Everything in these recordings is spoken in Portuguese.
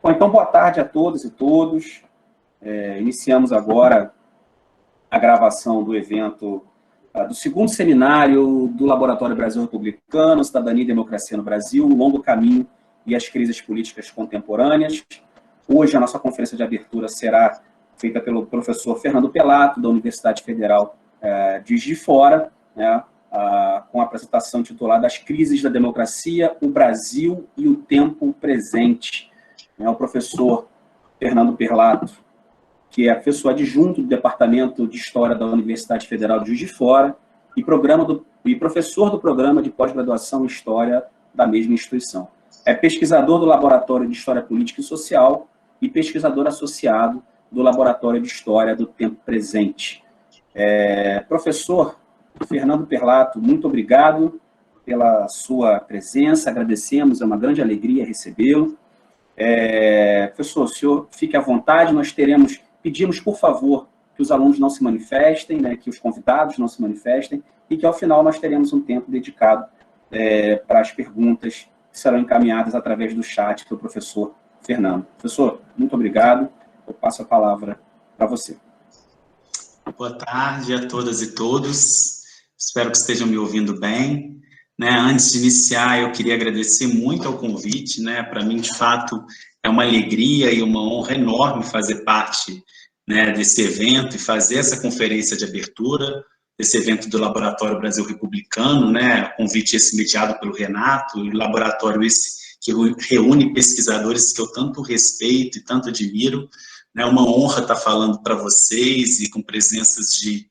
Bom, então, boa tarde a todas e todos. Iniciamos agora a gravação do evento do segundo seminário do Laboratório Brasil Republicano, Cidadania e Democracia no Brasil, o longo caminho e as crises políticas contemporâneas. Hoje, a nossa conferência de abertura será feita pelo professor Fernando Pelato, da Universidade Federal de Juiz de Fora, né, com a apresentação titulada As Crises da Democracia, o Brasil e o Tempo Presente. O professor Fernando Pelato, que é professor adjunto do Departamento de História da Universidade Federal de Juiz de Fora e professor do programa de pós-graduação em História da mesma instituição. É pesquisador do Laboratório de História Política e Social e pesquisador associado do Laboratório de História do Tempo Presente. Professor Fernando Pelato, muito obrigado pela sua presença, agradecemos, é uma grande alegria recebê-lo. Professor, o senhor fique à vontade, pedimos, por favor, que os alunos não se manifestem, né, que os convidados não se manifestem, e que, ao final, nós teremos um tempo dedicado para as perguntas que serão encaminhadas através do chat do professor Fernando. Professor, muito obrigado, eu passo a palavra para você. Boa tarde a todas e todos, espero que estejam me ouvindo bem. Antes de iniciar, eu queria agradecer muito ao convite, para mim, de fato, é uma alegria e uma honra enorme fazer parte desse evento e fazer essa conferência de abertura, desse evento do Laboratório Brasil Republicano, convite esse mediado pelo Renato, e laboratório esse que reúne pesquisadores que eu tanto respeito e tanto admiro. É uma honra estar falando para vocês e com presenças de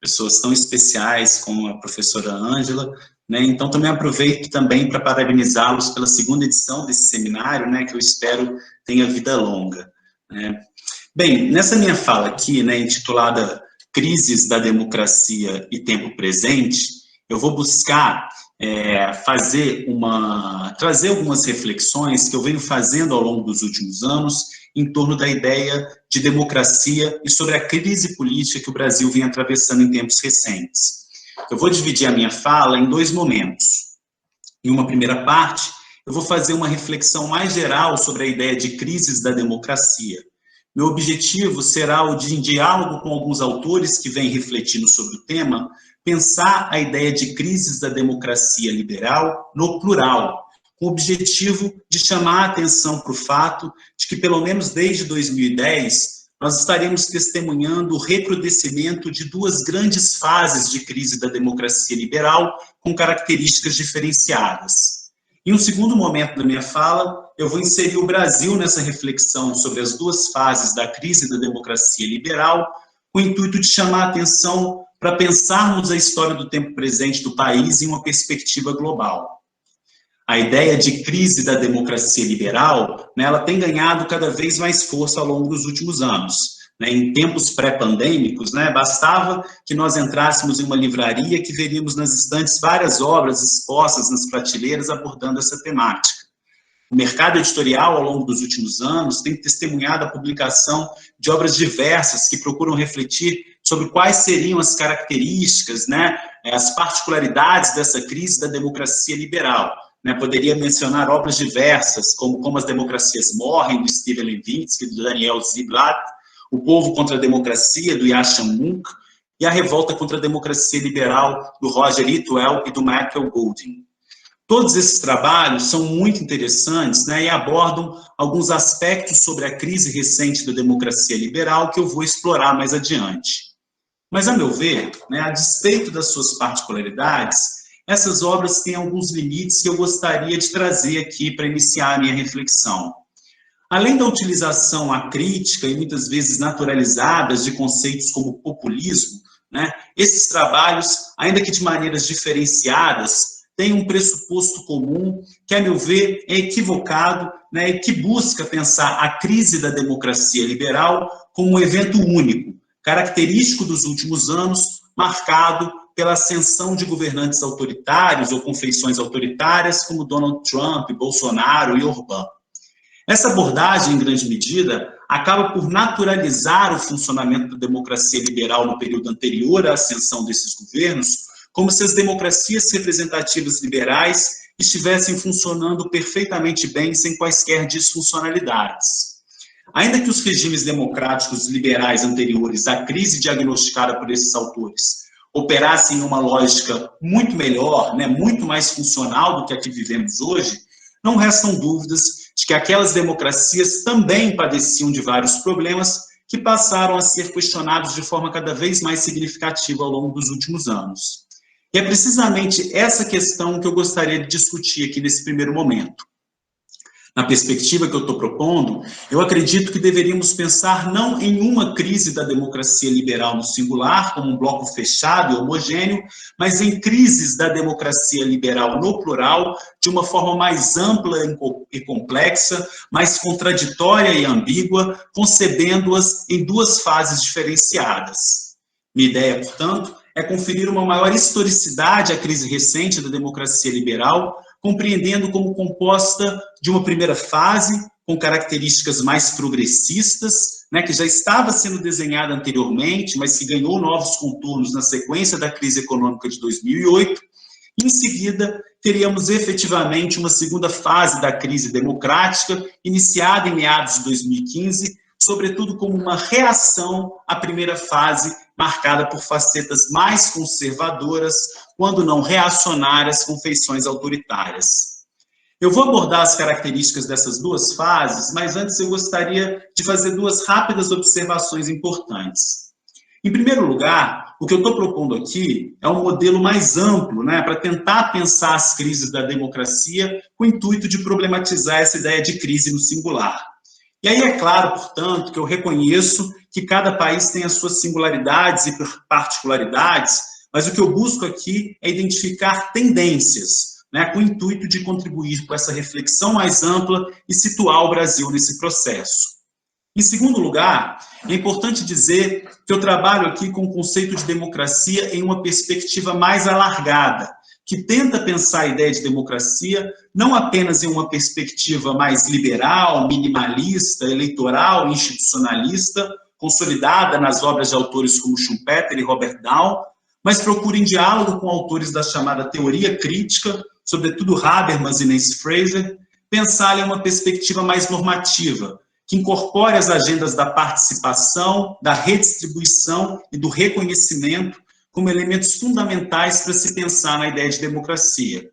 pessoas tão especiais como a professora Ângela. Então, também aproveito também para parabenizá-los pela segunda edição desse seminário, que eu espero tenha vida longa. Bem, nessa minha fala aqui, intitulada Crises da Democracia e Tempo Presente, eu vou buscar trazer algumas reflexões que eu venho fazendo ao longo dos últimos anos em torno da ideia de democracia e sobre a crise política que o Brasil vem atravessando em tempos recentes. Eu vou dividir a minha fala em dois momentos. Em uma primeira parte, eu vou fazer uma reflexão mais geral sobre a ideia de crises da democracia. Meu objetivo será o de, em diálogo com alguns autores que vêm refletindo sobre o tema, pensar a ideia de crises da democracia liberal no plural, com o objetivo de chamar a atenção para o fato de que, pelo menos desde 2010, nós estaremos testemunhando o recrudescimento de duas grandes fases de crise da democracia liberal com características diferenciadas. Em um segundo momento da minha fala, eu vou inserir o Brasil nessa reflexão sobre as duas fases da crise da democracia liberal, com o intuito de chamar a atenção para pensarmos a história do tempo presente do país em uma perspectiva global. A ideia de crise da democracia liberal, ela tem ganhado cada vez mais força ao longo dos últimos anos. Em tempos pré-pandêmicos, bastava que nós entrássemos em uma livraria que veríamos nas estantes várias obras expostas nas prateleiras abordando essa temática. O mercado editorial, ao longo dos últimos anos, tem testemunhado a publicação de obras diversas que procuram refletir sobre quais seriam as características, as particularidades dessa crise da democracia liberal. Poderia mencionar obras diversas, como As Democracias Morrem, do Steven Levitsky, do Daniel Ziblatt, O Povo contra a Democracia, do Yascha Mounk, e A Revolta contra a Democracia Liberal, do Roger Itwell e do Michael Goldin. Todos esses trabalhos são muito interessantes e abordam alguns aspectos sobre a crise recente da democracia liberal que eu vou explorar mais adiante. Mas, a meu ver, a despeito das suas particularidades, essas obras têm alguns limites que eu gostaria de trazer aqui para iniciar a minha reflexão. Além da utilização acrítica e muitas vezes naturalizadas de conceitos como populismo, esses trabalhos, ainda que de maneiras diferenciadas, têm um pressuposto comum que, a meu ver, é equivocado e que busca pensar a crise da democracia liberal como um evento único, característico dos últimos anos, marcado pela ascensão de governantes autoritários ou com feições autoritárias, como Donald Trump, Bolsonaro e Orbán. Essa abordagem, em grande medida, acaba por naturalizar o funcionamento da democracia liberal no período anterior à ascensão desses governos, como se as democracias representativas liberais estivessem funcionando perfeitamente bem, sem quaisquer disfuncionalidades. Ainda que os regimes democráticos liberais anteriores à crise diagnosticada por esses autores operassem em uma lógica muito melhor, muito mais funcional do que a que vivemos hoje, não restam dúvidas de que aquelas democracias também padeciam de vários problemas que passaram a ser questionados de forma cada vez mais significativa ao longo dos últimos anos. E é precisamente essa questão que eu gostaria de discutir aqui nesse primeiro momento. Na perspectiva que eu estou propondo, eu acredito que deveríamos pensar não em uma crise da democracia liberal no singular, como um bloco fechado e homogêneo, mas em crises da democracia liberal no plural, de uma forma mais ampla e complexa, mais contraditória e ambígua, concebendo-as em duas fases diferenciadas. Minha ideia, portanto, é conferir uma maior historicidade à crise recente da democracia liberal, compreendendo como composta de uma primeira fase, com características mais progressistas, que já estava sendo desenhada anteriormente, mas que ganhou novos contornos na sequência da crise econômica de 2008. E, em seguida, teríamos efetivamente uma segunda fase da crise democrática, iniciada em meados de 2015, sobretudo como uma reação à primeira fase, marcada por facetas mais conservadoras, quando não reacionárias, com feições autoritárias. Eu vou abordar as características dessas duas fases, mas antes eu gostaria de fazer duas rápidas observações importantes. Em primeiro lugar, o que eu estou propondo aqui é um modelo mais amplo, para tentar pensar as crises da democracia com o intuito de problematizar essa ideia de crise no singular. E aí é claro, portanto, que eu reconheço que cada país tem as suas singularidades e particularidades, mas o que eu busco aqui é identificar tendências, com o intuito de contribuir com essa reflexão mais ampla e situar o Brasil nesse processo. Em segundo lugar, é importante dizer que eu trabalho aqui com o conceito de democracia em uma perspectiva mais alargada, que tenta pensar a ideia de democracia não apenas em uma perspectiva mais liberal, minimalista, eleitoral, institucionalista, consolidada nas obras de autores como Schumpeter e Robert Dahl, mas procura em diálogo com autores da chamada teoria crítica, sobretudo Habermas e Nancy Fraser, pensar em uma perspectiva mais normativa, que incorpore as agendas da participação, da redistribuição e do reconhecimento como elementos fundamentais para se pensar na ideia de democracia.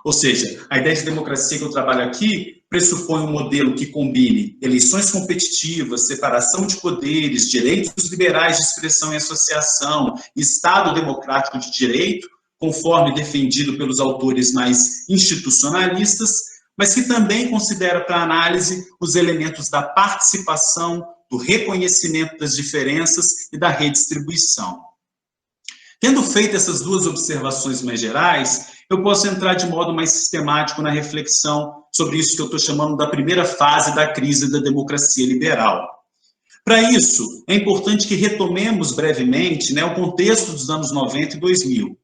Ou seja, a ideia de democracia que eu trabalho aqui pressupõe um modelo que combine eleições competitivas, separação de poderes, direitos liberais de expressão e associação, Estado democrático de direito, conforme defendido pelos autores mais institucionalistas, mas que também considera para análise os elementos da participação, do reconhecimento das diferenças e da redistribuição. Tendo feito essas duas observações mais gerais, eu posso entrar de modo mais sistemático na reflexão sobre isso que eu estou chamando da primeira fase da crise da democracia liberal. Para isso, é importante que retomemos brevemente o contexto dos anos 90 e 2000.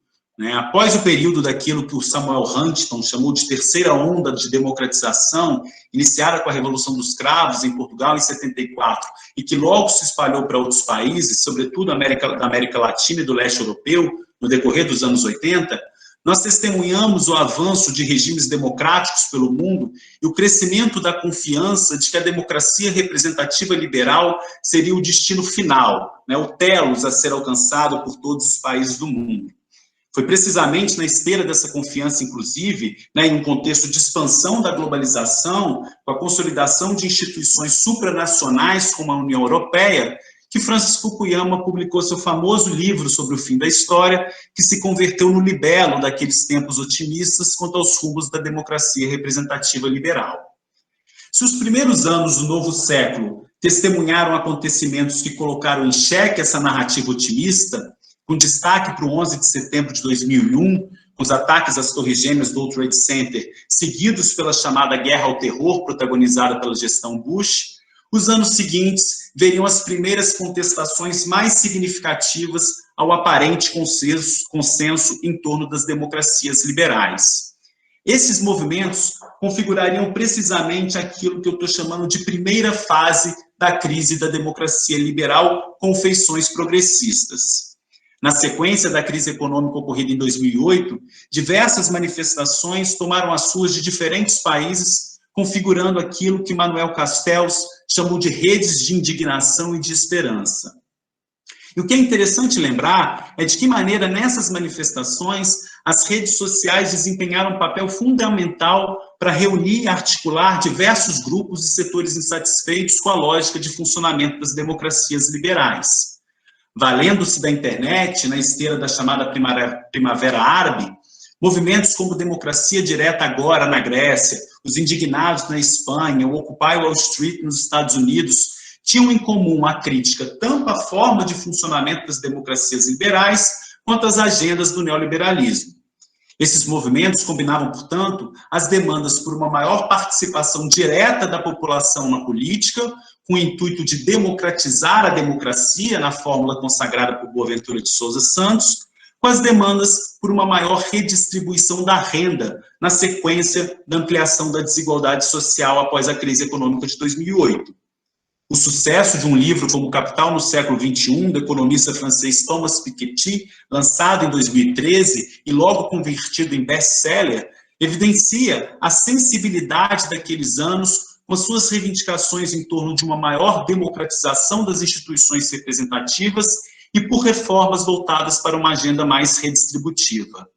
Após o período daquilo que o Samuel Huntington chamou de terceira onda de democratização, iniciada com a Revolução dos Cravos em Portugal em 74, e que logo se espalhou para outros países, sobretudo da América Latina e do leste europeu, no decorrer dos anos 80, nós testemunhamos o avanço de regimes democráticos pelo mundo e o crescimento da confiança de que a democracia representativa liberal seria o destino final, o telos a ser alcançado por todos os países do mundo. Foi precisamente na esteira dessa confiança, inclusive, em um contexto de expansão da globalização, com a consolidação de instituições supranacionais como a União Europeia, que Francis Fukuyama publicou seu famoso livro sobre o fim da história, que se converteu no libelo daqueles tempos otimistas quanto aos rumos da democracia representativa liberal. Se os primeiros anos do novo século testemunharam acontecimentos que colocaram em xeque essa narrativa otimista, com destaque para o 11 de setembro de 2001, com os ataques às Torres Gêmeas do World Trade Center, seguidos pela chamada Guerra ao Terror, protagonizada pela gestão Bush, os anos seguintes veriam as primeiras contestações mais significativas ao aparente consenso em torno das democracias liberais. Esses movimentos configurariam precisamente aquilo que eu estou chamando de primeira fase da crise da democracia liberal com feições progressistas. Na sequência da crise econômica ocorrida em 2008, diversas manifestações tomaram as ruas de diferentes países, configurando aquilo que Manuel Castells chamou de redes de indignação e de esperança. E o que é interessante lembrar é de que maneira nessas manifestações as redes sociais desempenharam um papel fundamental para reunir e articular diversos grupos e setores insatisfeitos com a lógica de funcionamento das democracias liberais. Valendo-se da internet, na esteira da chamada Primavera Árabe, movimentos como Democracia Direta Agora na Grécia, os Indignados na Espanha, o Occupy Wall Street nos Estados Unidos, tinham em comum a crítica tanto à forma de funcionamento das democracias liberais quanto às agendas do neoliberalismo. Esses movimentos combinavam, portanto, as demandas por uma maior participação direta da população na política, com o intuito de democratizar a democracia, na fórmula consagrada por Boaventura de Sousa Santos, com as demandas por uma maior redistribuição da renda, na sequência da ampliação da desigualdade social após a crise econômica de 2008. O sucesso de um livro como Capital no século XXI, do economista francês Thomas Piketty, lançado em 2013 e logo convertido em best-seller, evidencia a sensibilidade daqueles anos com as suas reivindicações em torno de uma maior democratização das instituições representativas e por reformas voltadas para uma agenda mais redistributiva.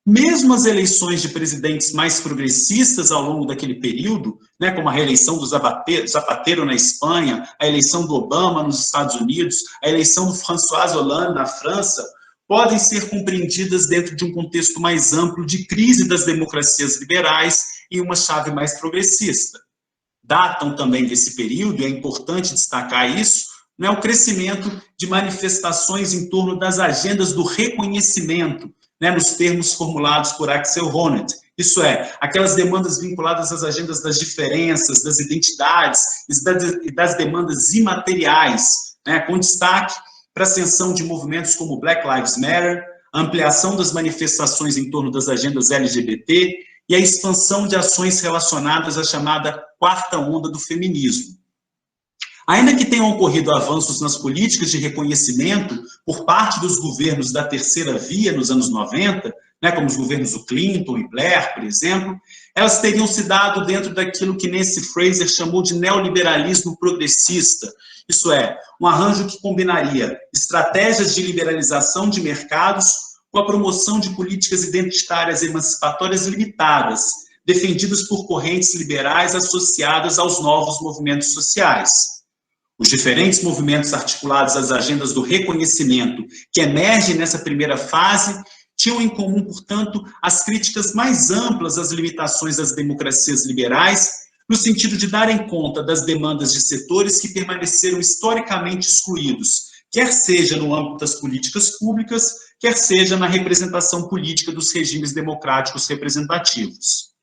Mesmo as eleições de presidentes mais progressistas ao longo daquele período, né, como a reeleição do Zapatero na Espanha, a eleição do Obama nos Estados Unidos, a eleição do François Hollande na França, podem ser compreendidas dentro de um contexto mais amplo de crise das democracias liberais em uma chave mais progressista. Datam também desse período, e é importante destacar isso, né, o crescimento de manifestações em torno das agendas do reconhecimento, né, nos termos formulados por Axel Honneth. Isso é, aquelas demandas vinculadas às agendas das diferenças, das identidades e das demandas imateriais, né, com destaque para a ascensão de movimentos como Black Lives Matter, a ampliação das manifestações em torno das agendas LGBT e a expansão de ações relacionadas à chamada quarta onda do feminismo. Ainda que tenham ocorrido avanços nas políticas de reconhecimento por parte dos governos da terceira via nos anos 90, né, como os governos do Clinton e Blair, por exemplo, elas teriam se dado dentro daquilo que Nancy Fraser chamou de neoliberalismo progressista, isso é, um arranjo que combinaria estratégias de liberalização de mercados com a promoção de políticas identitárias emancipatórias limitadas, defendidas por correntes liberais associadas aos novos movimentos sociais. Os diferentes movimentos articulados às agendas do reconhecimento que emergem nessa primeira fase tinham em comum, portanto, as críticas mais amplas às limitações das democracias liberais, no sentido de darem conta das demandas de setores que permaneceram historicamente excluídos, quer seja no âmbito das políticas públicas, quer seja na representação política dos regimes democráticos representativos.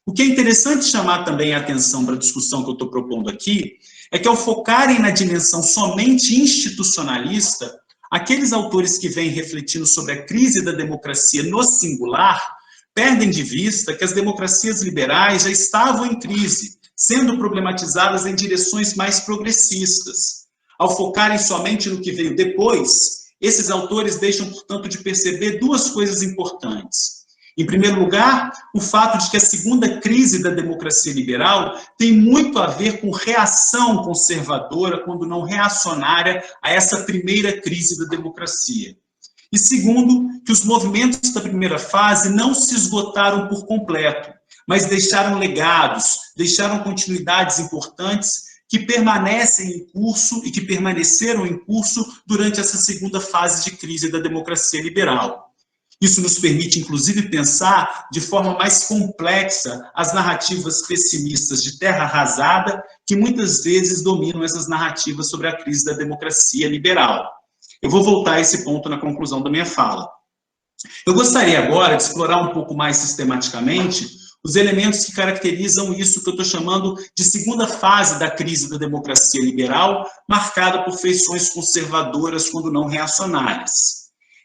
O que é interessante chamar também a atenção para a discussão que eu estou propondo aqui é que, ao focarem na dimensão somente institucionalista, aqueles autores que vêm refletindo sobre a crise da democracia no singular perdem de vista que as democracias liberais já estavam em crise, sendo problematizadas em direções mais progressistas. Ao focarem somente no que veio depois, esses autores deixam, portanto, de perceber duas coisas importantes. Em primeiro lugar, o fato de que a segunda crise da democracia liberal tem muito a ver com reação conservadora, quando não reacionária, a essa primeira crise da democracia. E segundo, que os movimentos da primeira fase não se esgotaram por completo, mas deixaram legados, deixaram continuidades importantes que permanecem em curso e que permaneceram em curso durante essa segunda fase de crise da democracia liberal. Isso nos permite, inclusive, pensar de forma mais complexa as narrativas pessimistas de terra arrasada que muitas vezes dominam essas narrativas sobre a crise da democracia liberal. Eu vou voltar a esse ponto na conclusão da minha fala. Eu gostaria agora de explorar um pouco mais sistematicamente os elementos que caracterizam isso que eu estou chamando de segunda fase da crise da democracia liberal, marcada por feições conservadoras, quando não reacionárias.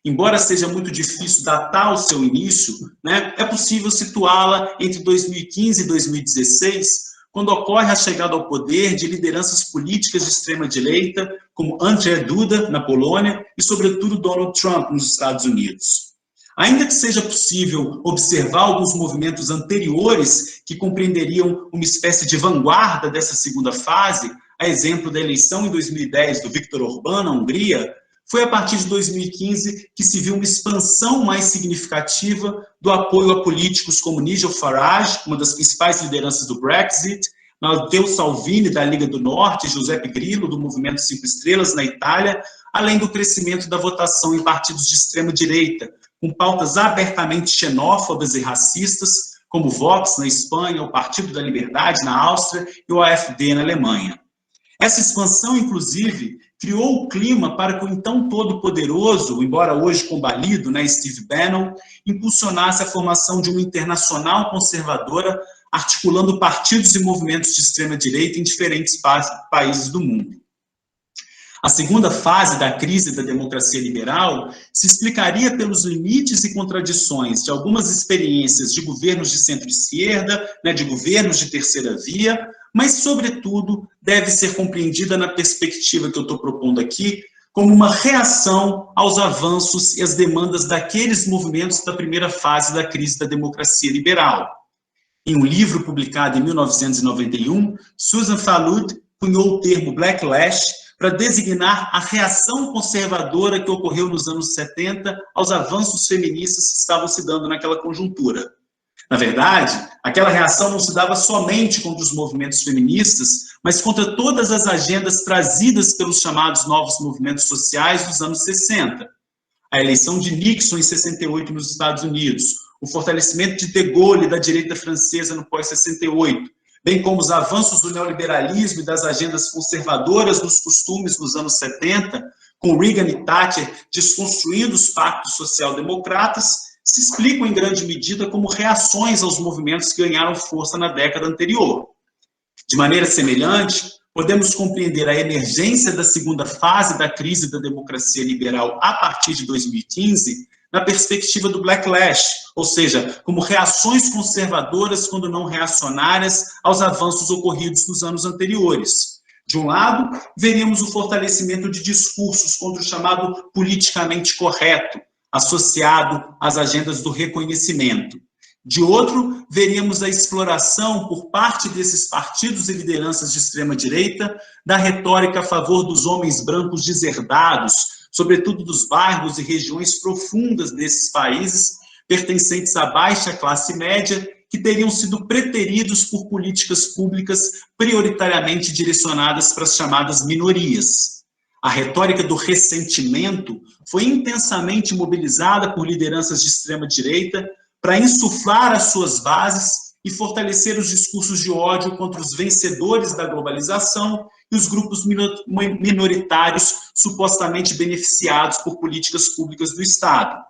Embora seja muito difícil datar o seu início, né, é possível situá-la entre 2015 e 2016, quando ocorre a chegada ao poder de lideranças políticas de extrema-direita, como Andrzej Duda, na Polônia, e, sobretudo, Donald Trump, nos Estados Unidos. Ainda que seja possível observar alguns movimentos anteriores que compreenderiam uma espécie de vanguarda dessa segunda fase, a exemplo da eleição em 2010 do Viktor Orbán, na Hungria, foi a partir de 2015 que se viu uma expansão mais significativa do apoio a políticos como Nigel Farage, uma das principais lideranças do Brexit, Matteo Salvini, da Liga do Norte, Giuseppe Grillo, do Movimento 5 Estrelas, na Itália, além do crescimento da votação em partidos de extrema-direita, com pautas abertamente xenófobas e racistas, como o Vox, na Espanha, o Partido da Liberdade, na Áustria, e o AfD, na Alemanha. Essa expansão, inclusive, criou o clima para que o então todo-poderoso, embora hoje combalido, Steve Bannon, impulsionasse a formação de uma internacional conservadora, articulando partidos e movimentos de extrema-direita em diferentes países do mundo. A segunda fase da crise da democracia liberal se explicaria pelos limites e contradições de algumas experiências de governos de centro-esquerda, de governos de terceira via, mas, sobretudo, deve ser compreendida na perspectiva que eu estou propondo aqui, como uma reação aos avanços e às demandas daqueles movimentos da primeira fase da crise da democracia liberal. Em um livro publicado em 1991, Susan Falud cunhou o termo Blacklash para designar a reação conservadora que ocorreu nos anos 70 aos avanços feministas que estavam se dando naquela conjuntura. Na verdade, aquela reação não se dava somente contra os movimentos feministas, mas contra todas as agendas trazidas pelos chamados novos movimentos sociais dos anos 60. A eleição de Nixon em 68 nos Estados Unidos, o fortalecimento de De Gaulle e da direita francesa no pós-68, bem como os avanços do neoliberalismo e das agendas conservadoras dos costumes nos anos 70, com Reagan e Thatcher desconstruindo os pactos social-democratas, se explicam em grande medida como reações aos movimentos que ganharam força na década anterior. De maneira semelhante, podemos compreender a emergência da segunda fase da crise da democracia liberal a partir de 2015 na perspectiva do Blacklash, ou seja, como reações conservadoras, quando não reacionárias, aos avanços ocorridos nos anos anteriores. De um lado, veríamos o fortalecimento de discursos contra o chamado politicamente correto, associado às agendas do reconhecimento. De outro, veríamos a exploração por parte desses partidos e lideranças de extrema-direita da retórica a favor dos homens brancos deserdados, sobretudo dos bairros e regiões profundas desses países, pertencentes à baixa classe média, que teriam sido preteridos por políticas públicas prioritariamente direcionadas para as chamadas minorias. A retórica do ressentimento foi intensamente mobilizada por lideranças de extrema-direita para insuflar as suas bases e fortalecer os discursos de ódio contra os vencedores da globalização e os grupos minoritários supostamente beneficiados por políticas públicas do Estado.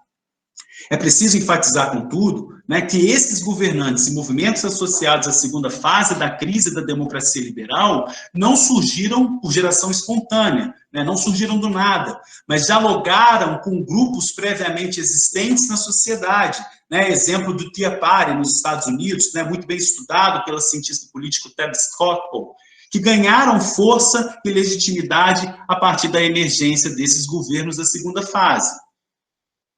É preciso enfatizar, contudo, que esses governantes e movimentos associados à segunda fase da crise da democracia liberal não surgiram por geração espontânea, não surgiram do nada, mas dialogaram com grupos previamente existentes na sociedade. Exemplo do Tea Party nos Estados Unidos, muito bem estudado pela cientista político Tabitha Stockpole, que ganharam força e legitimidade a partir da emergência desses governos da segunda fase.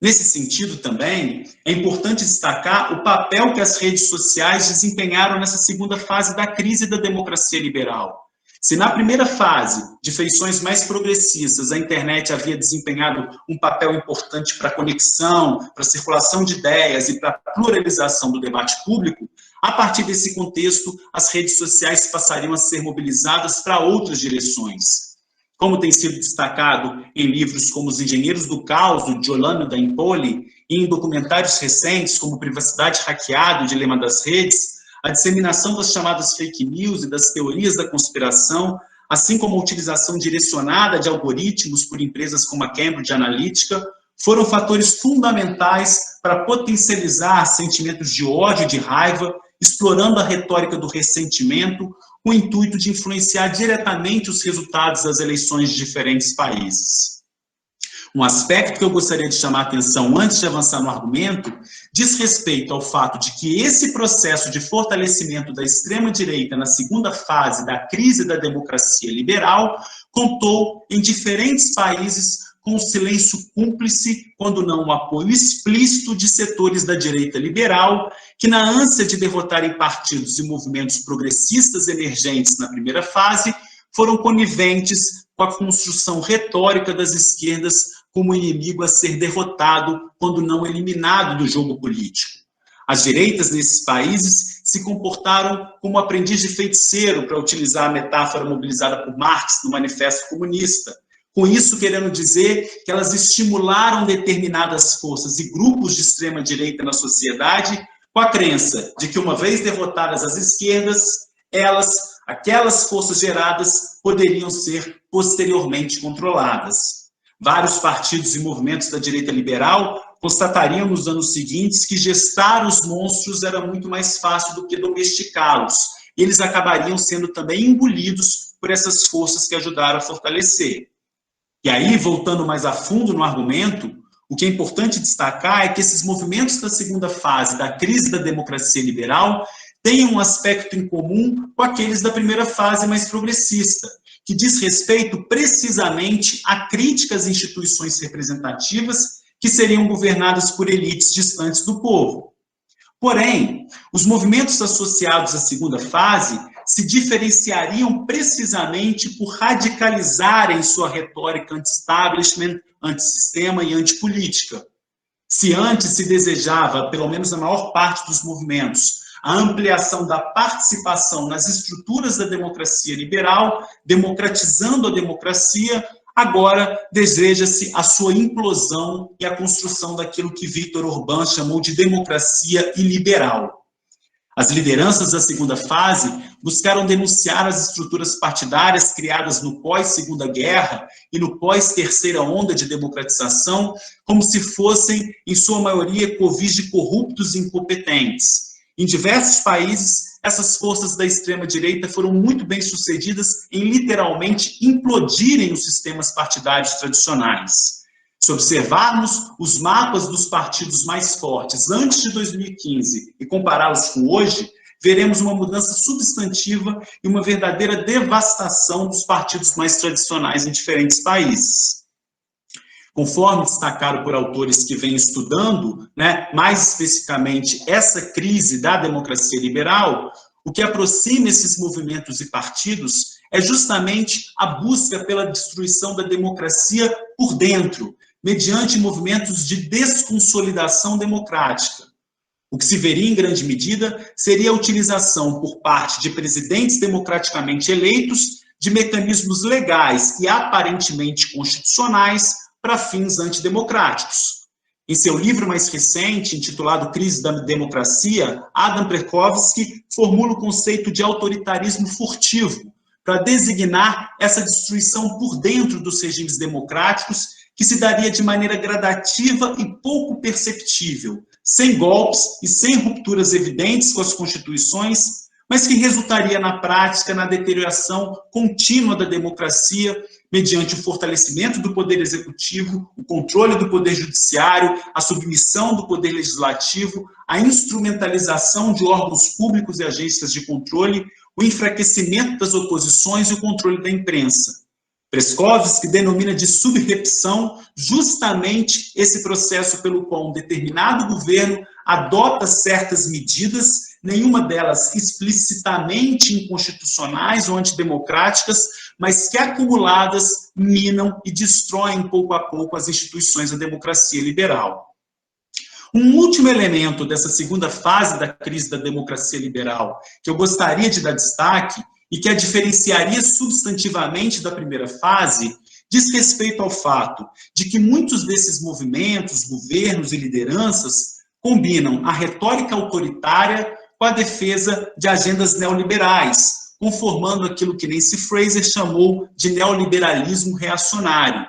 Nesse sentido, também, é importante destacar o papel que as redes sociais desempenharam nessa segunda fase da crise da democracia liberal. Se na primeira fase, de feições mais progressistas, a internet havia desempenhado um papel importante para a conexão, para a circulação de ideias e para a pluralização do debate público, a partir desse contexto, as redes sociais passariam a ser mobilizadas para outras direções. Como tem sido destacado em livros como Os Engenheiros do Caos, de Giuliano da Empoli, e em documentários recentes como Privacidade Hackeada e o Dilema das Redes, a disseminação das chamadas fake news e das teorias da conspiração, assim como a utilização direcionada de algoritmos por empresas como a Cambridge Analytica, foram fatores fundamentais para potencializar sentimentos de ódio e de raiva, explorando a retórica do ressentimento, com o intuito de influenciar diretamente os resultados das eleições de diferentes países. Um aspecto que eu gostaria de chamar a atenção antes de avançar no argumento diz respeito ao fato de que esse processo de fortalecimento da extrema-direita na segunda fase da crise da democracia liberal contou em diferentes países com o silêncio cúmplice, quando não o apoio explícito de setores da direita liberal, que na ânsia de derrotarem partidos e movimentos progressistas emergentes na primeira fase, foram coniventes com a construção retórica das esquerdas como inimigo a ser derrotado, quando não eliminado do jogo político. As direitas nesses países se comportaram como aprendiz de feiticeiro, para utilizar a metáfora mobilizada por Marx no Manifesto Comunista. Com isso, querendo dizer que elas estimularam determinadas forças e grupos de extrema-direita na sociedade com a crença de que, uma vez derrotadas as esquerdas, aquelas forças geradas poderiam ser posteriormente controladas. Vários partidos e movimentos da direita liberal constatariam nos anos seguintes que gestar os monstros era muito mais fácil do que domesticá-los. E eles acabariam sendo também engolidos por essas forças que ajudaram a fortalecer. E aí, voltando mais a fundo no argumento, o que é importante destacar é que esses movimentos da segunda fase da crise da democracia liberal têm um aspecto em comum com aqueles da primeira fase mais progressista, que diz respeito precisamente a crítica às instituições representativas que seriam governadas por elites distantes do povo. Porém, os movimentos associados à segunda fase se diferenciariam precisamente por radicalizarem sua retórica anti-establishment, antissistema e antipolítica. Se antes se desejava, pelo menos na maior parte dos movimentos, a ampliação da participação nas estruturas da democracia liberal, democratizando a democracia, agora deseja-se a sua implosão e a construção daquilo que Viktor Orbán chamou de democracia iliberal. As lideranças da segunda fase buscaram denunciar as estruturas partidárias criadas no pós-Segunda Guerra e no pós-terceira onda de democratização, como se fossem, em sua maioria, covis de corruptos e incompetentes. Em diversos países, essas forças da extrema-direita foram muito bem-sucedidas em literalmente implodirem os sistemas partidários tradicionais. Se observarmos os mapas dos partidos mais fortes antes de 2015 e compará-los com hoje, veremos uma mudança substantiva e uma verdadeira devastação dos partidos mais tradicionais em diferentes países. Conforme destacado por autores que vêm estudando, mais especificamente essa crise da democracia liberal, o que aproxima esses movimentos e partidos é justamente a busca pela destruição da democracia por dentro, mediante movimentos de desconsolidação democrática. O que se veria em grande medida seria a utilização por parte de presidentes democraticamente eleitos de mecanismos legais e aparentemente constitucionais para fins antidemocráticos. Em seu livro mais recente, intitulado Crise da Democracia, Adam Perkovsky formula o conceito de autoritarismo furtivo para designar essa destruição por dentro dos regimes democráticos, que se daria de maneira gradativa e pouco perceptível, sem golpes e sem rupturas evidentes com as constituições, mas que resultaria na prática na deterioração contínua da democracia, mediante o fortalecimento do poder executivo, o controle do poder judiciário, a submissão do poder legislativo, a instrumentalização de órgãos públicos e agências de controle, o enfraquecimento das oposições e o controle da imprensa. Perkovsky denomina de subrepção justamente esse processo pelo qual um determinado governo adota certas medidas, nenhuma delas explicitamente inconstitucionais ou antidemocráticas, mas que acumuladas minam e destroem pouco a pouco as instituições da democracia liberal. Um último elemento dessa segunda fase da crise da democracia liberal que eu gostaria de dar destaque e que a diferenciaria substantivamente da primeira fase, diz respeito ao fato de que muitos desses movimentos, governos e lideranças combinam a retórica autoritária com a defesa de agendas neoliberais, conformando aquilo que Nancy Fraser chamou de neoliberalismo reacionário.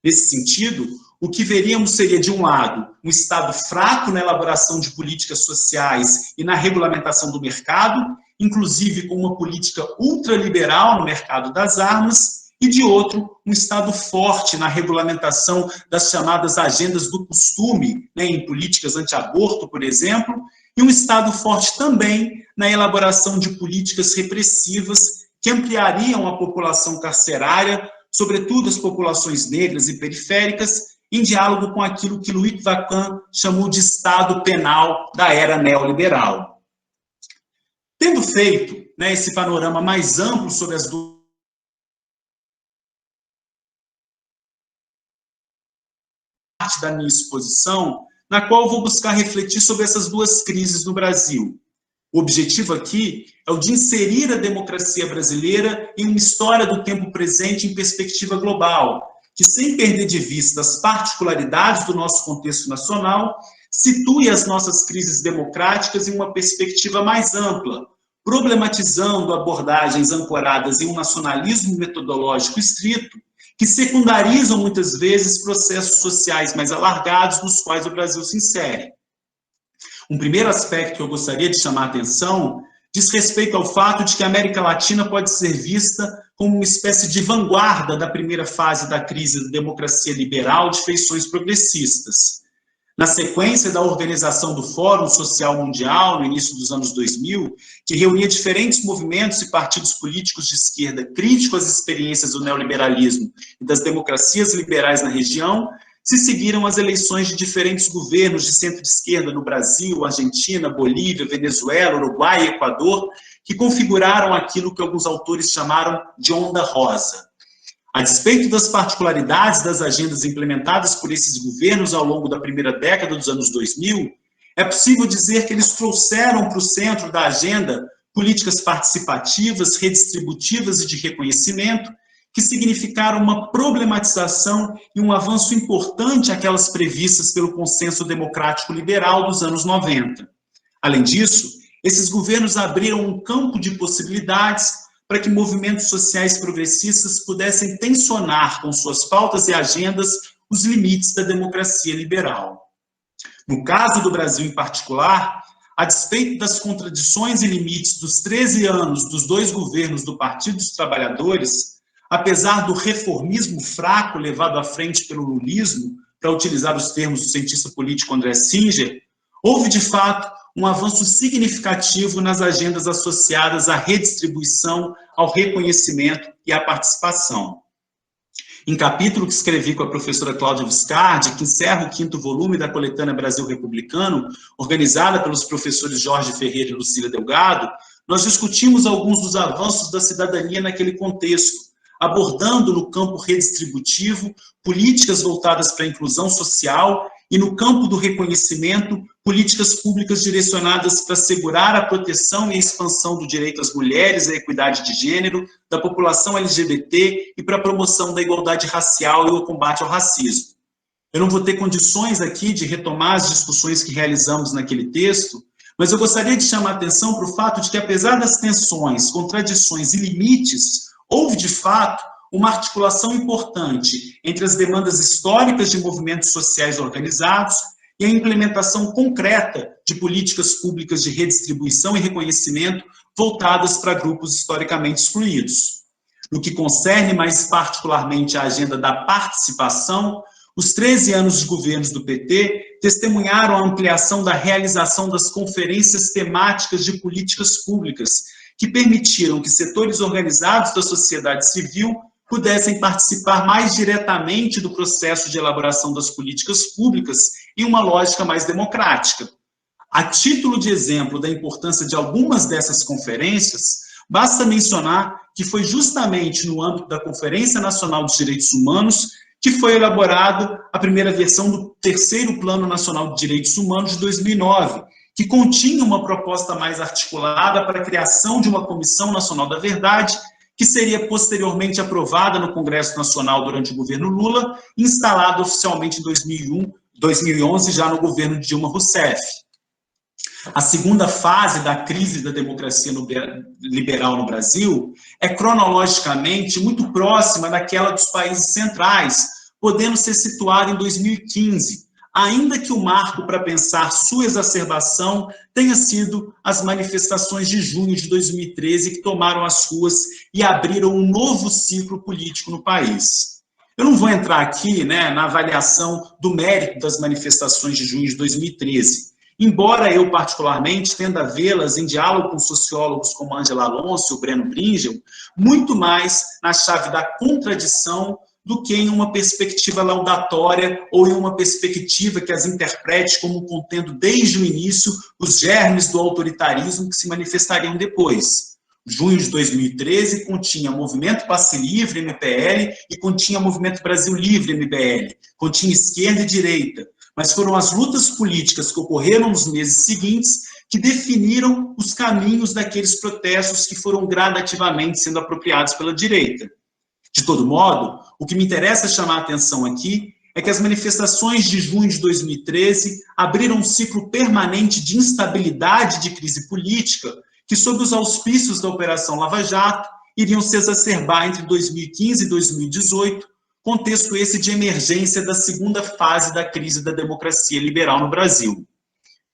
Nesse sentido, o que veríamos seria, de um lado, um Estado fraco na elaboração de políticas sociais e na regulamentação do mercado, inclusive com uma política ultraliberal no mercado das armas, e, de outro, um Estado forte na regulamentação das chamadas agendas do costume, né, em políticas anti-aborto, por exemplo, e um Estado forte também na elaboração de políticas repressivas que ampliariam a população carcerária, sobretudo as populações negras e periféricas, em diálogo com aquilo que Louis Vacan chamou de Estado penal da era neoliberal. Tendo feito, né, esse panorama mais amplo sobre as duas partes da minha exposição, na qual vou buscar refletir sobre essas duas crises no Brasil. O objetivo aqui é o de inserir a democracia brasileira em uma história do tempo presente em perspectiva global, que, sem perder de vista as particularidades do nosso contexto nacional, situe as nossas crises democráticas em uma perspectiva mais ampla, problematizando abordagens ancoradas em um nacionalismo metodológico estrito, que secundarizam muitas vezes processos sociais mais alargados nos quais o Brasil se insere. Um primeiro aspecto que eu gostaria de chamar a atenção diz respeito ao fato de que a América Latina pode ser vista como uma espécie de vanguarda da primeira fase da crise da democracia liberal de feições progressistas. Na sequência da organização do Fórum Social Mundial, no início dos anos 2000, que reunia diferentes movimentos e partidos políticos de esquerda críticos às experiências do neoliberalismo e das democracias liberais na região, se seguiram as eleições de diferentes governos de centro-esquerda no Brasil, Argentina, Bolívia, Venezuela, Uruguai e Equador, que configuraram aquilo que alguns autores chamaram de onda rosa. A despeito das particularidades das agendas implementadas por esses governos ao longo da primeira década dos anos 2000, é possível dizer que eles trouxeram para o centro da agenda políticas participativas, redistributivas e de reconhecimento, que significaram uma problematização e um avanço importante àquelas previstas pelo consenso democrático liberal dos anos 90. Além disso, esses governos abriram um campo de possibilidades para que movimentos sociais progressistas pudessem tensionar com suas pautas e agendas os limites da democracia liberal. No caso do Brasil em particular, a despeito das contradições e limites dos 13 anos dos dois governos do Partido dos Trabalhadores, apesar do reformismo fraco levado à frente pelo lulismo, para utilizar os termos do cientista político André Singer, houve, de fato, um avanço significativo nas agendas associadas à redistribuição, ao reconhecimento e à participação. Em capítulo que escrevi com a professora Cláudia Viscardi, que encerra o 5º volume da coletânea Brasil Republicano, organizada pelos professores Jorge Ferreira e Lucília Delgado, nós discutimos alguns dos avanços da cidadania naquele contexto, abordando no campo redistributivo políticas voltadas para a inclusão social e no campo do reconhecimento, políticas públicas direcionadas para assegurar a proteção e a expansão do direito às mulheres, à equidade de gênero, da população LGBT e para a promoção da igualdade racial e o combate ao racismo. Eu não vou ter condições aqui de retomar as discussões que realizamos naquele texto, mas eu gostaria de chamar a atenção para o fato de que, apesar das tensões, contradições e limites, houve, de fato, uma articulação importante entre as demandas históricas de movimentos sociais organizados e a implementação concreta de políticas públicas de redistribuição e reconhecimento voltadas para grupos historicamente excluídos. No que concerne mais particularmente à agenda da participação, os 13 anos de governos do PT testemunharam a ampliação da realização das conferências temáticas de políticas públicas, que permitiram que setores organizados da sociedade civil pudessem participar mais diretamente do processo de elaboração das políticas públicas em uma lógica mais democrática. A título de exemplo da importância de algumas dessas conferências, basta mencionar que foi justamente no âmbito da Conferência Nacional dos Direitos Humanos que foi elaborada a primeira versão do 3º Plano Nacional de Direitos Humanos de 2009, que continha uma proposta mais articulada para a criação de uma Comissão Nacional da Verdade, que seria posteriormente aprovada no Congresso Nacional durante o governo Lula, instalada oficialmente em 2011, já no governo de Dilma Rousseff. A segunda fase da crise da democracia liberal no Brasil é cronologicamente muito próxima daquela dos países centrais, podendo ser situada em 2015, ainda que o marco para pensar sua exacerbação tenha sido as manifestações de junho de 2013 que tomaram as ruas e abriram um novo ciclo político no país. Eu não vou entrar aqui, né, na avaliação do mérito das manifestações de junho de 2013, embora eu, particularmente, tenda a vê-las em diálogo com sociólogos como Ângela Alonso e o Breno Bringel, muito mais na chave da contradição do que em uma perspectiva laudatória ou em uma perspectiva que as interprete como contendo desde o início os germes do autoritarismo que se manifestariam depois. Junho de 2013 continha Movimento Passe Livre, MPL, e continha Movimento Brasil Livre, MBL, continha esquerda e direita, mas foram as lutas políticas que ocorreram nos meses seguintes que definiram os caminhos daqueles protestos que foram gradativamente sendo apropriados pela direita. De todo modo, o que me interessa chamar a atenção aqui é que as manifestações de junho de 2013 abriram um ciclo permanente de instabilidade e de crise política que, sob os auspícios da Operação Lava Jato, iriam se exacerbar entre 2015 e 2018, contexto esse de emergência da segunda fase da crise da democracia liberal no Brasil.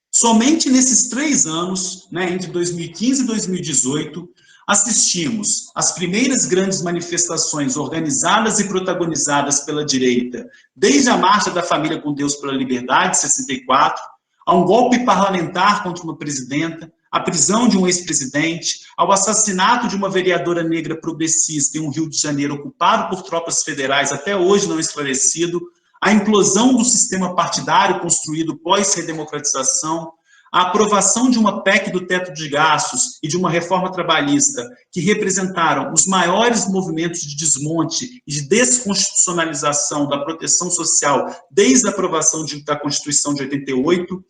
Somente nesses 3 anos, né, entre 2015 e 2018, assistimos às primeiras grandes manifestações organizadas e protagonizadas pela direita, desde a Marcha da Família com Deus pela Liberdade, 64, a um golpe parlamentar contra uma presidenta, à prisão de um ex-presidente, ao assassinato de uma vereadora negra progressista em um Rio de Janeiro ocupado por tropas federais, até hoje não esclarecido, a implosão do sistema partidário construído pós-redemocratização, a aprovação de uma PEC do teto de gastos e de uma reforma trabalhista que representaram os maiores movimentos de desmonte e de desconstitucionalização da proteção social desde a aprovação da Constituição de 88,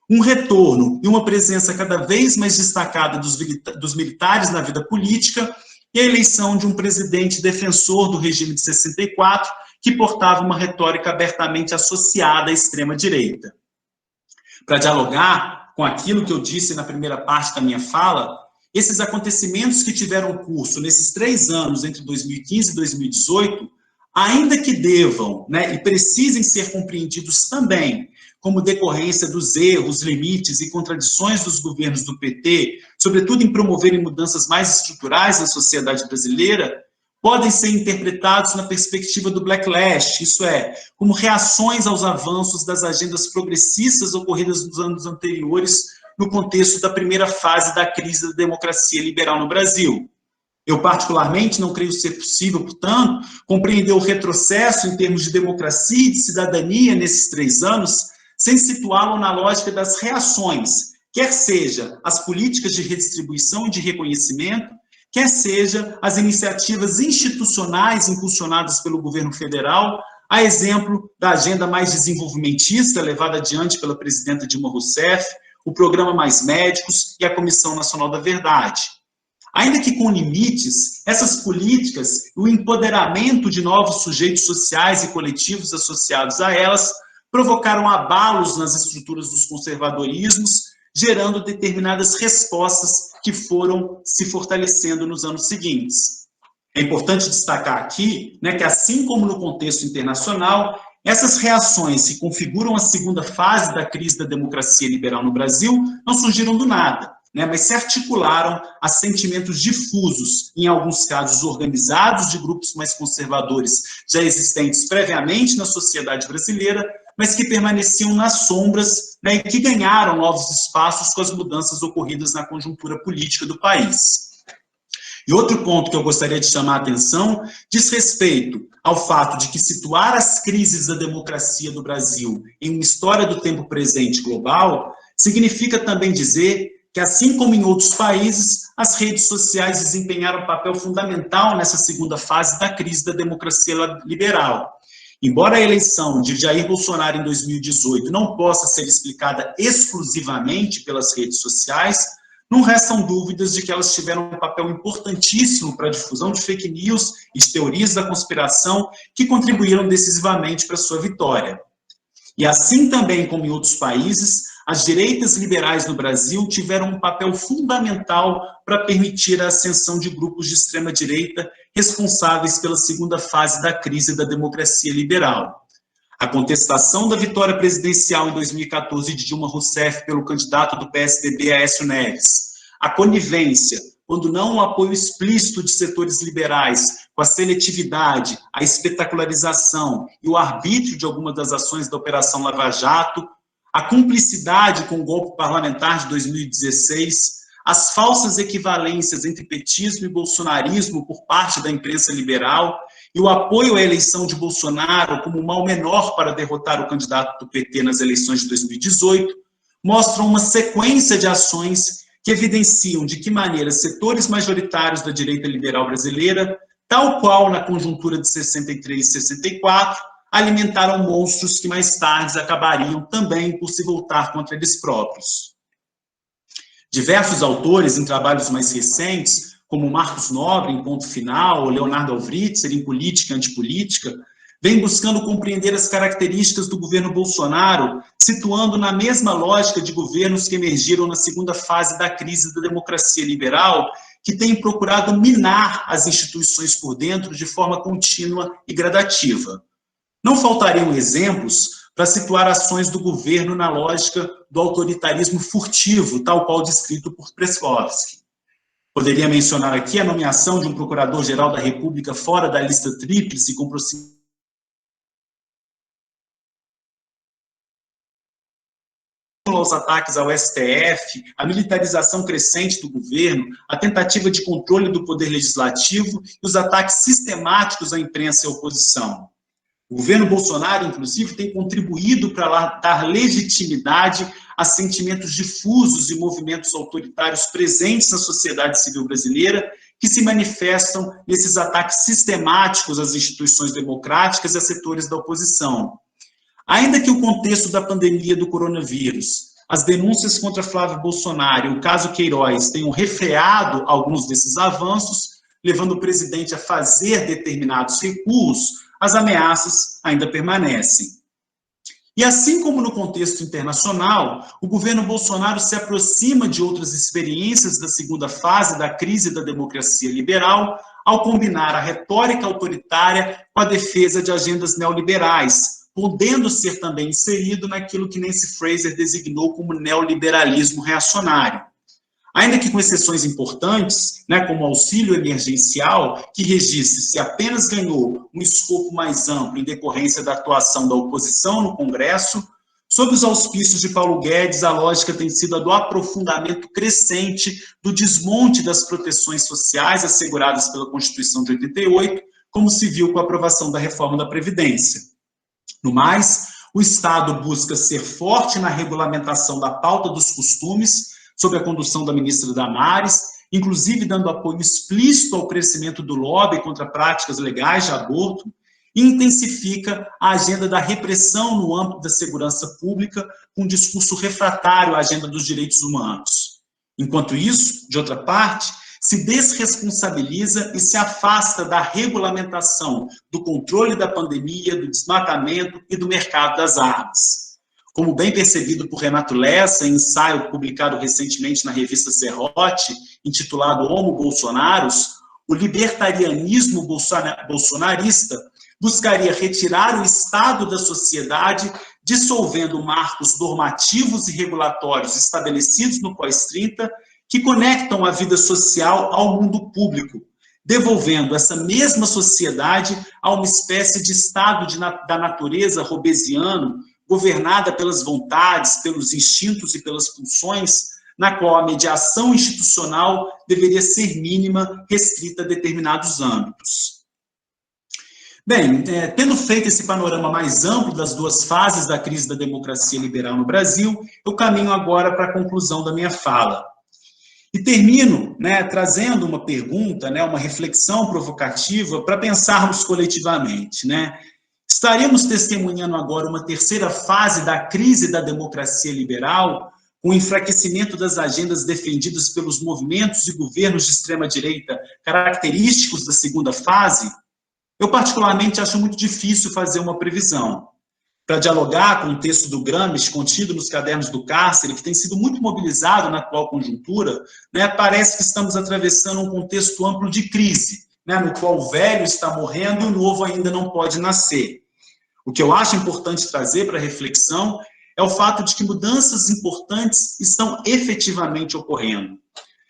um retorno e uma presença cada vez mais destacada dos militares na vida política e a eleição de um presidente defensor do regime de 64 que portava uma retórica abertamente associada à extrema-direita. Para dialogar com aquilo que eu disse na primeira parte da minha fala, esses acontecimentos que tiveram curso nesses 3 anos, entre 2015 e 2018, ainda que devam, né, e precisem ser compreendidos também como decorrência dos erros, limites e contradições dos governos do PT, sobretudo em promoverem mudanças mais estruturais na sociedade brasileira, podem ser interpretados na perspectiva do backlash, isso é, como reações aos avanços das agendas progressistas ocorridas nos anos anteriores no contexto da primeira fase da crise da democracia liberal no Brasil. Eu, particularmente, não creio ser possível, portanto, compreender o retrocesso em termos de democracia e de cidadania nesses 3 anos, sem situá-lo na lógica das reações, quer seja as políticas de redistribuição e de reconhecimento, quer seja as iniciativas institucionais impulsionadas pelo governo federal, a exemplo da agenda mais desenvolvimentista levada adiante pela presidenta Dilma Rousseff, o programa Mais Médicos e a Comissão Nacional da Verdade. Ainda que com limites, essas políticas, o empoderamento de novos sujeitos sociais e coletivos associados a elas, provocaram abalos nas estruturas dos conservadorismos, gerando determinadas respostas que foram se fortalecendo nos anos seguintes. É importante destacar aqui, né, que assim como no contexto internacional, essas reações que configuram a segunda fase da crise da democracia liberal no Brasil não surgiram do nada, né, mas se articularam a sentimentos difusos, em alguns casos organizados de grupos mais conservadores já existentes previamente na sociedade brasileira, mas que permaneciam nas sombras, né, e que ganharam novos espaços com as mudanças ocorridas na conjuntura política do país. E outro ponto que eu gostaria de chamar a atenção diz respeito ao fato de que situar as crises da democracia do Brasil em uma história do tempo presente global significa também dizer que, assim como em outros países, as redes sociais desempenharam um papel fundamental nessa segunda fase da crise da democracia liberal. Embora a eleição de Jair Bolsonaro em 2018 não possa ser explicada exclusivamente pelas redes sociais, não restam dúvidas de que elas tiveram um papel importantíssimo para a difusão de fake news e de teorias da conspiração que contribuíram decisivamente para a sua vitória. E assim também como em outros países, as direitas liberais no Brasil tiveram um papel fundamental para permitir a ascensão de grupos de extrema-direita responsáveis pela segunda fase da crise da democracia liberal. A contestação da vitória presidencial em 2014 de Dilma Rousseff pelo candidato do PSDB, Aécio Neves. A conivência, quando não o apoio explícito de setores liberais, com a seletividade, a espetacularização e o arbítrio de algumas das ações da Operação Lava Jato, a cumplicidade com o golpe parlamentar de 2016, as falsas equivalências entre petismo e bolsonarismo por parte da imprensa liberal e o apoio à eleição de Bolsonaro como o mal menor para derrotar o candidato do PT nas eleições de 2018, mostram uma sequência de ações que evidenciam de que maneira setores majoritários da direita liberal brasileira, tal qual na conjuntura de 63 e 64, alimentaram monstros que mais tarde acabariam também por se voltar contra eles próprios. Diversos autores, em trabalhos mais recentes, como Marcos Nobre, em Ponto Final, ou Leonardo Alvritzer, em Política e Antipolítica, vêm buscando compreender as características do governo Bolsonaro, situando na mesma lógica de governos que emergiram na segunda fase da crise da democracia liberal, que têm procurado minar as instituições por dentro de forma contínua e gradativa. Não faltariam exemplos para situar ações do governo na lógica do autoritarismo furtivo, tal qual descrito por Preskovski. Poderia mencionar aqui a nomeação de um procurador-geral da República fora da lista tríplice com proximidade aos ataques ao STF, a militarização crescente do governo, a tentativa de controle do poder legislativo e os ataques sistemáticos à imprensa e à oposição. O governo Bolsonaro, inclusive, tem contribuído para dar legitimidade a sentimentos difusos e movimentos autoritários presentes na sociedade civil brasileira, que se manifestam nesses ataques sistemáticos às instituições democráticas e a setores da oposição. Ainda que o contexto da pandemia do coronavírus, as denúncias contra Flávio Bolsonaro e o caso Queiroz tenham refreado alguns desses avanços, levando o presidente a fazer determinados recuos, as ameaças ainda permanecem. E assim como no contexto internacional, o governo Bolsonaro se aproxima de outras experiências da segunda fase da crise da democracia liberal, ao combinar a retórica autoritária com a defesa de agendas neoliberais, podendo ser também inserido naquilo que Nancy Fraser designou como neoliberalismo reacionário. Ainda que com exceções importantes, como o auxílio emergencial, que registre-se apenas ganhou um escopo mais amplo em decorrência da atuação da oposição no Congresso, sob os auspícios de Paulo Guedes, a lógica tem sido a do aprofundamento crescente do desmonte das proteções sociais asseguradas pela Constituição de 88, como se viu com a aprovação da reforma da Previdência. No mais, o Estado busca ser forte na regulamentação da pauta dos costumes, sob a condução da ministra Damares, inclusive dando apoio explícito ao crescimento do lobby contra práticas legais de aborto, e intensifica a agenda da repressão no âmbito da segurança pública, com um discurso refratário à agenda dos direitos humanos. Enquanto isso, de outra parte, se desresponsabiliza e se afasta da regulamentação do controle da pandemia, do desmatamento e do mercado das armas. Como bem percebido por Renato Lessa, em ensaio publicado recentemente na revista Serrote, intitulado Homo Bolsonaros, o libertarianismo bolsonarista buscaria retirar o Estado da sociedade, dissolvendo marcos normativos e regulatórios estabelecidos no pós-30, que conectam a vida social ao mundo público, devolvendo essa mesma sociedade a uma espécie de estado da natureza robesiano, governada pelas vontades, pelos instintos e pelas pulsões, na qual a mediação institucional deveria ser mínima, restrita a determinados âmbitos. Bem, tendo feito esse panorama mais amplo das duas fases da crise da democracia liberal no Brasil, eu caminho agora para a conclusão da minha fala. E termino trazendo uma pergunta, uma reflexão provocativa para pensarmos coletivamente, Estaríamos testemunhando agora uma terceira fase da crise da democracia liberal, com o enfraquecimento das agendas defendidas pelos movimentos e governos de extrema-direita característicos da segunda fase? Eu, particularmente, acho muito difícil fazer uma previsão. Para dialogar com o texto do Gramsci, contido nos cadernos do cárcere, que tem sido muito mobilizado na atual conjuntura, parece que estamos atravessando um contexto amplo de crise, no qual o velho está morrendo e o novo ainda não pode nascer. O que eu acho importante trazer para reflexão é o fato de que mudanças importantes estão efetivamente ocorrendo.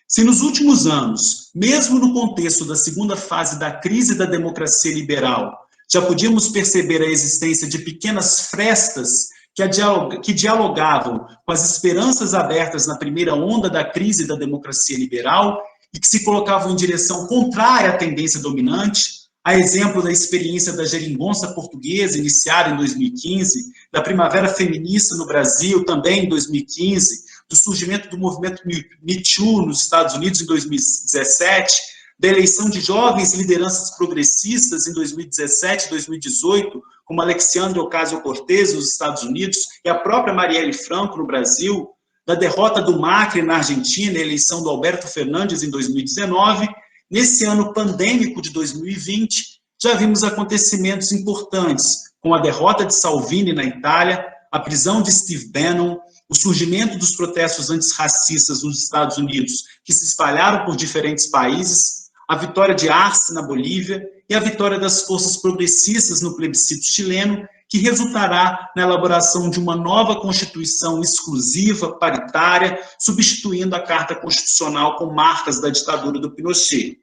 Se nos últimos anos, mesmo no contexto da segunda fase da crise da democracia liberal, já podíamos perceber a existência de pequenas frestas que dialogavam com as esperanças abertas na primeira onda da crise da democracia liberal e que se colocavam em direção contrária à tendência dominante, a exemplo da experiência da geringonça portuguesa, iniciada em 2015, da primavera feminista no Brasil, também em 2015, do surgimento do movimento Me Too nos Estados Unidos em 2017, da eleição de jovens lideranças progressistas em 2017 e 2018, como Alexandria Ocasio-Cortez nos Estados Unidos e a própria Marielle Franco no Brasil, da derrota do Macri na Argentina e a eleição do Alberto Fernandes em 2019, nesse ano pandêmico de 2020, já vimos acontecimentos importantes, como a derrota de Salvini na Itália, a prisão de Steve Bannon, o surgimento dos protestos antirracistas nos Estados Unidos, que se espalharam por diferentes países, a vitória de Arce na Bolívia e a vitória das forças progressistas no plebiscito chileno, que resultará na elaboração de uma nova Constituição exclusiva, paritária, substituindo a Carta Constitucional com marcas da ditadura do Pinochet.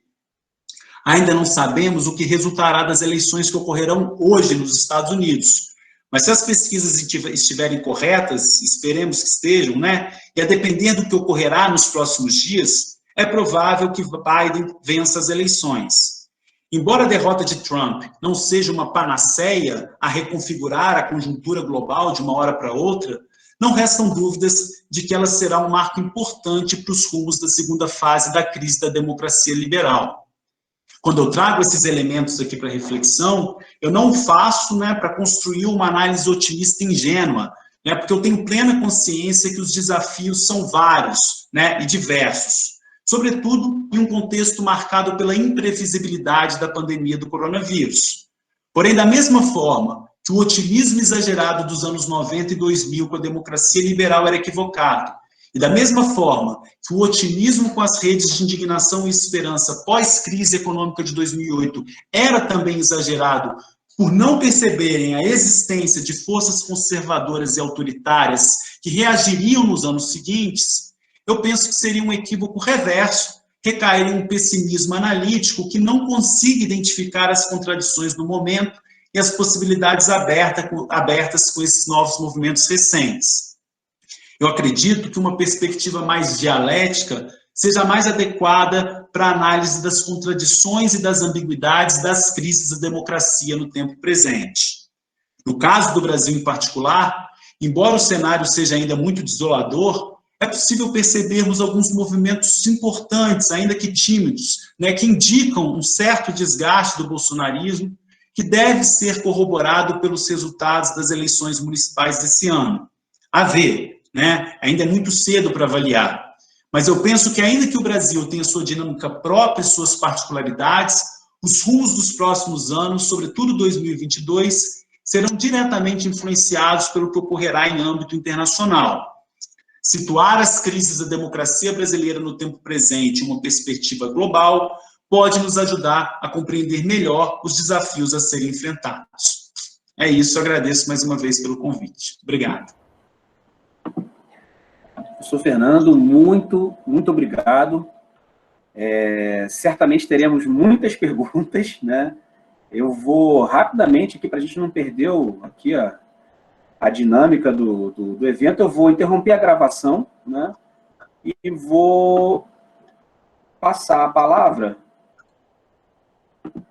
Ainda não sabemos o que resultará das eleições que ocorrerão hoje nos Estados Unidos, mas se as pesquisas estiverem corretas, esperemos que estejam, né? E a depender do que ocorrerá nos próximos dias, é provável que Biden vença as eleições. Embora a derrota de Trump não seja uma panaceia a reconfigurar a conjuntura global de uma hora para outra, não restam dúvidas de que ela será um marco importante para os rumos da segunda fase da crise da democracia liberal. Quando eu trago esses elementos aqui para reflexão, eu não o faço, né, para construir uma análise otimista ingênua, né, porque eu tenho plena consciência que os desafios são vários, né, e diversos, sobretudo em um contexto marcado pela imprevisibilidade da pandemia do coronavírus. Porém, da mesma forma que o otimismo exagerado dos anos 90 e 2000 com a democracia liberal era equivocado, e da mesma forma que o otimismo com as redes de indignação e esperança pós-crise econômica de 2008 era também exagerado por não perceberem a existência de forças conservadoras e autoritárias que reagiriam nos anos seguintes, eu penso que seria um equívoco reverso recair em um pessimismo analítico que não consiga identificar as contradições do momento e as possibilidades abertas com esses novos movimentos recentes. Eu acredito que uma perspectiva mais dialética seja mais adequada para a análise das contradições e das ambiguidades das crises da democracia no tempo presente. No caso do Brasil em particular, embora o cenário seja ainda muito desolador, é possível percebermos alguns movimentos importantes, ainda que tímidos, né, que indicam um certo desgaste do bolsonarismo, que deve ser corroborado pelos resultados das eleições municipais desse ano. A ver, né, ainda é muito cedo para avaliar, mas eu penso que ainda que o Brasil tenha sua dinâmica própria e suas particularidades, os rumos dos próximos anos, sobretudo 2022, serão diretamente influenciados pelo que ocorrerá em âmbito internacional. Situar as crises da democracia brasileira no tempo presente em uma perspectiva global pode nos ajudar a compreender melhor os desafios a serem enfrentados. É isso, eu agradeço mais uma vez pelo convite. Obrigado. Professor Fernando, muito obrigado. Certamente teremos muitas perguntas, né? Eu vou rapidamente aqui, para a gente não perder aqui a dinâmica do evento, eu vou interromper a gravação, né? E vou passar a palavra